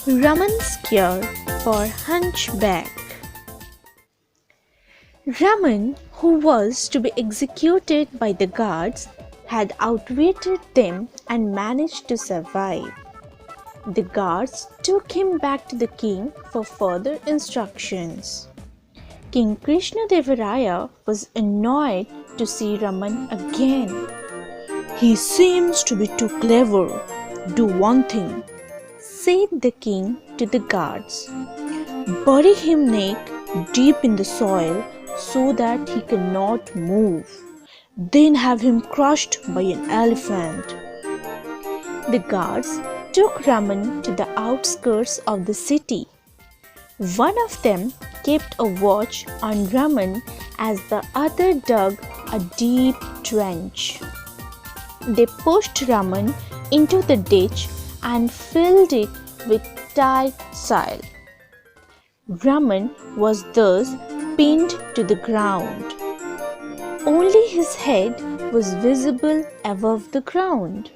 Raman's cure for Hunchback. Raman, who was to be executed by the guards, had outwitted them and managed to survive. The guards took him back to the king for further instructions. King Krishnadevaraya was annoyed to see Raman again. "He seems to be too clever. Do one thing," said the king to the guards. "Bury him neck deep in the soil so that he cannot move. Then have him crushed by an elephant." The guards took Raman to the outskirts of the city. One of them kept a watch on Raman as the other dug a deep trench. They pushed Raman into the ditch and filled it with tight soil. Raman was thus pinned to the ground. Only his head was visible above the ground.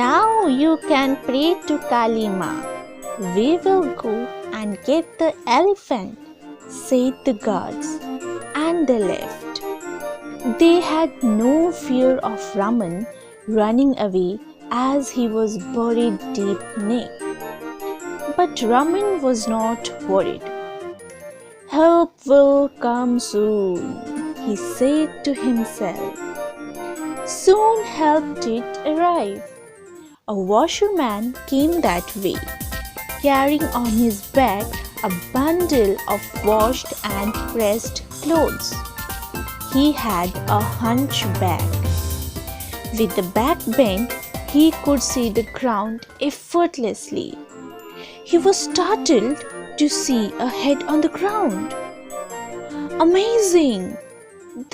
"Now you can pray to Kali Ma. We will go and get the elephant," said the guards, and they left. They had no fear of Raman running away as he was buried deep neck. But Raman was not worried. "Help will come soon," he said to himself. Soon help did arrive. A washerman came that way, carrying on his back a bundle of washed and pressed clothes. He had a hunchback. With the back bent, he could see the ground effortlessly. He was startled to see a head on the ground. Amazing!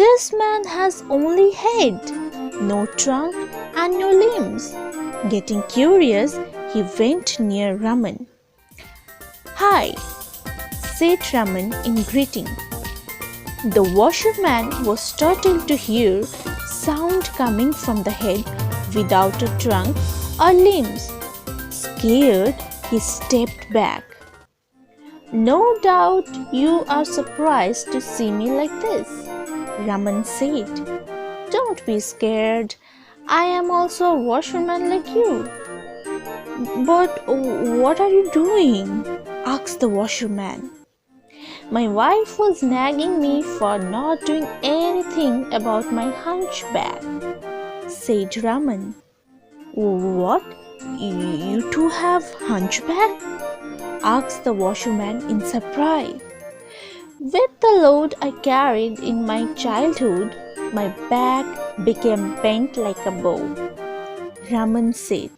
This man has only head, no trunk and no limbs. Getting curious, he went near Raman. "Hi," said Raman in greeting. The washerman was startled to hear sound coming from the head without a trunk or limbs. Scared, he stepped back. "No doubt you are surprised to see me like this," Raman said. "Don't be scared. I am also a washerman like you." "But what are you doing?" asked the washerman. "My wife was nagging me for not doing anything about my hunchback," said Raman. "What? You too have hunchback?" asked the washerman in surprise. "With the load I carried in my childhood, my back became bent like a bow," Raman said.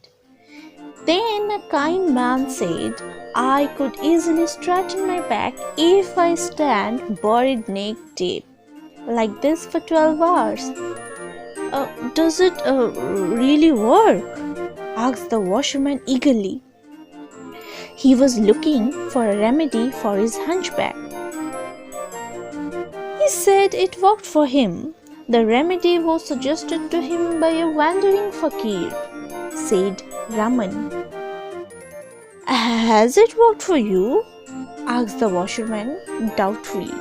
"Then a kind man said I could easily straighten my back if I stand buried neck deep, like this for 12 hours. Does it really work?" asked the washerman eagerly. He was looking for a remedy for his hunchback. "He said it worked for him. The remedy was suggested to him by a wandering fakir," said Raman. "Has it worked for you?" asked the washerman doubtfully.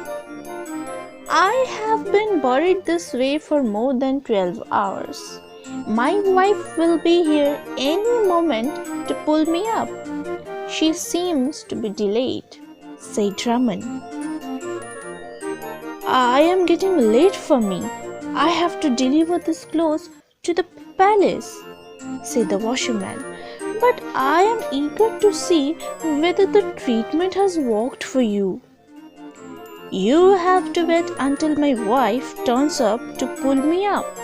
"I have been buried this way for more than 12 hours. My wife will be here any moment to pull me up. She seems to be delayed," said Raman. "I am getting late for me. I have to deliver this clothes to the palace," said the washerman. "But I am eager to see whether the treatment has worked for you." "You have to wait until my wife turns up to pull me up,"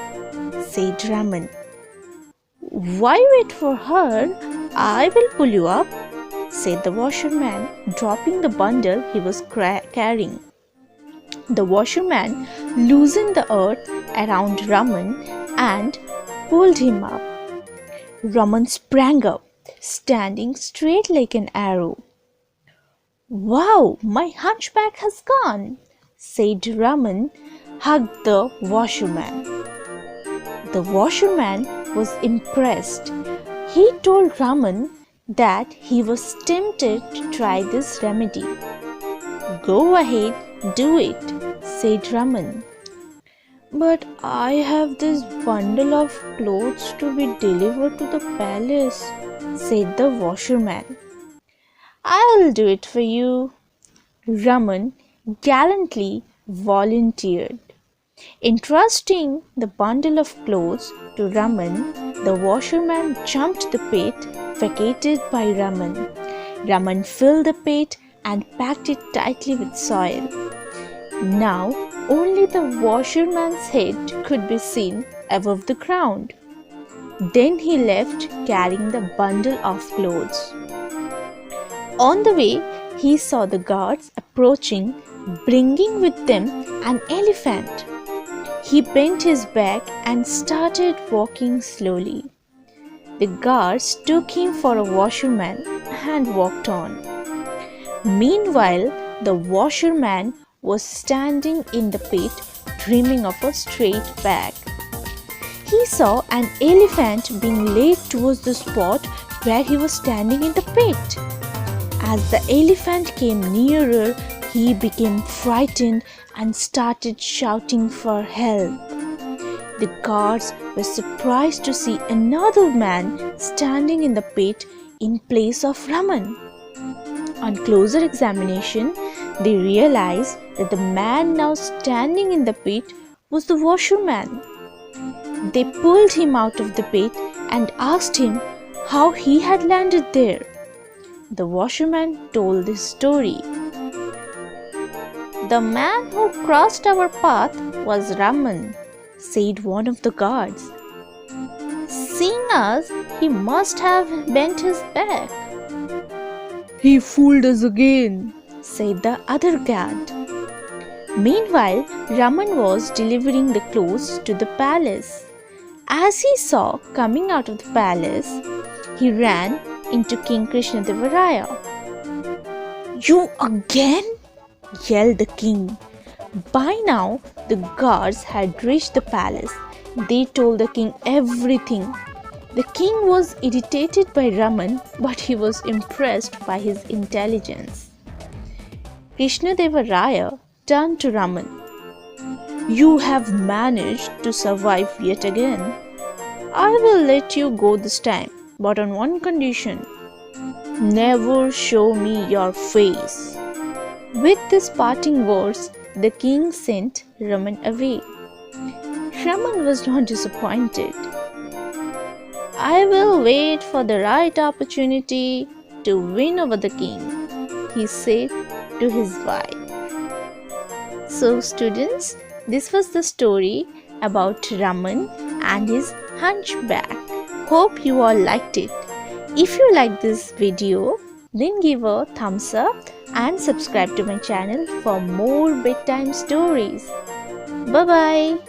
said Raman. "Why wait for her? I will pull you up," said the washerman, dropping the bundle he was carrying. The washerman loosened the earth around Raman and pulled him up. Raman sprang up, standing straight like an arrow. "Wow, my hunchback has gone," said Raman, hugged the washerman. The washerman was impressed. He told Raman that he was tempted to try this remedy. "Go ahead, do it," said Raman. "But I have this bundle of clothes to be delivered to the palace," said the washerman. "I'll do it for you," Raman gallantly volunteered. Entrusting the bundle of clothes to Raman, the washerman jumped the pit vacated by Raman. Raman filled the pit and packed it tightly with soil. Now only the washerman's head could be seen above the ground. Then he left carrying the bundle of clothes. On the way, he saw the guards approaching, bringing with them an elephant. He bent his back and started walking slowly. The guards took him for a washerman and walked on. Meanwhile, the washerman was standing in the pit dreaming of a straight bag. He saw an elephant being led towards the spot where he was standing in the pit. As the elephant came nearer, he became frightened and started shouting for help. The guards were surprised to see another man standing in the pit in place of Raman. On closer examination, they realized that the man now standing in the pit was the washerman. They pulled him out of the pit and asked him how he had landed there. The washerman told this story. "The man who crossed our path was Raman," said one of the guards. "Seeing us, he must have bent his back." "He fooled us again," said the other guard. Meanwhile, Raman was delivering the clothes to the palace. As he saw coming out of the palace, he ran into King Krishnadevaraya. "You again?" yelled the king. By now, the guards had reached the palace. They told the king everything. The king was irritated by Raman, but he was impressed by his intelligence. Krishnadevaraya turned to Raman. "You have managed to survive yet again. I will let you go this time, but on one condition. Never show me your face." With these parting words, the king sent Raman away. Raman was not disappointed. "I will wait for the right opportunity to win over the king," he said to his wife. So students, this was the story about Raman and his hunchback. Hope you all liked it. If you like this video, then give a thumbs up and subscribe to my channel for more bedtime stories. Bye bye.